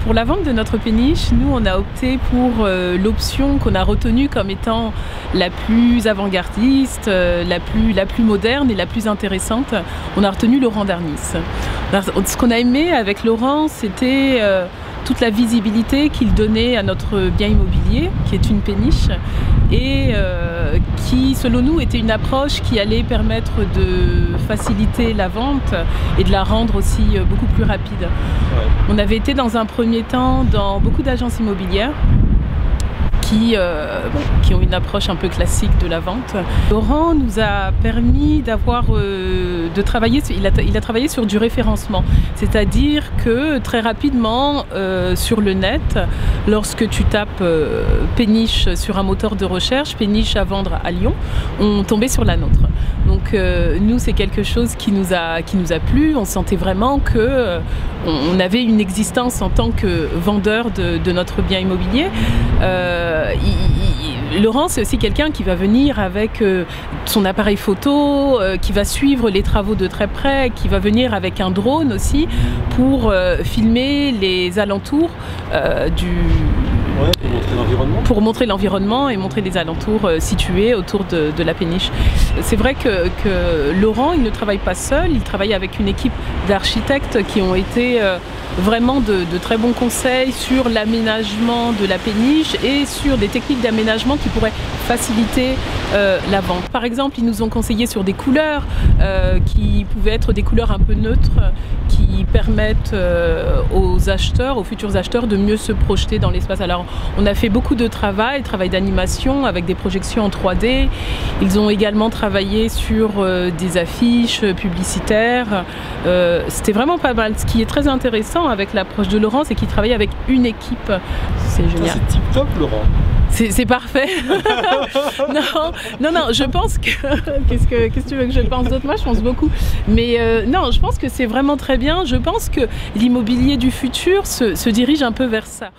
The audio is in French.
Pour la vente de notre péniche, nous on a opté pour l'option qu'on a retenue comme étant la plus avant-gardiste, la plus moderne et la plus intéressante. On a retenu Laurent d'Arnis. Ce qu'on a aimé avec Laurent, c'était toute la visibilité qu'il donnait à notre bien immobilier, qui est une péniche, et qui, selon nous, était une approche qui allait permettre de faciliter la vente et de la rendre aussi beaucoup plus rapide. Ouais. On avait été dans un premier temps dans beaucoup d'agences immobilières qui ont une approche un peu classique de la vente. Laurent nous a permis d'avoir, de travailler, il a travaillé sur du référencement, c'est-à-dire que très rapidement sur le net, lorsque tu tapes péniche sur un moteur de recherche, péniche à vendre à Lyon, on tombait sur la nôtre. Donc nous, c'est quelque chose qui nous a plu. On sentait vraiment que on avait une existence en tant que vendeur de notre bien immobilier. Laurent, c'est aussi quelqu'un qui va venir avec son appareil photo, qui va suivre les travaux de très près, qui va venir avec un drone aussi pour filmer les alentours pour montrer l'environnement et montrer les alentours situés autour de la péniche. C'est vrai que Laurent, il ne travaille pas seul, il travaille avec une équipe d'architectes qui ont été vraiment de très bons conseils sur l'aménagement de la péniche et sur des techniques d'aménagement qui pourraient faciliter la vente. Par exemple, ils nous ont conseillé sur des couleurs qui pouvaient être des couleurs un peu neutres, qui permettent aux acheteurs, aux futurs acheteurs, de mieux se projeter dans l'espace. Alors, on a fait beaucoup de travail d'animation avec des projections en 3D. Ils ont également travaillé sur des affiches publicitaires. C'était vraiment pas mal. Ce qui est très intéressant avec l'approche de Laurent, c'est qu'il travaille avec une équipe. C'est génial. C'est tip top, Laurent. C'est parfait. non, je pense que... Qu'est-ce que tu veux que je pense d'autre? Moi, je pense beaucoup. Mais non, je pense que c'est vraiment très bien. Je pense que l'immobilier du futur se dirige un peu vers ça.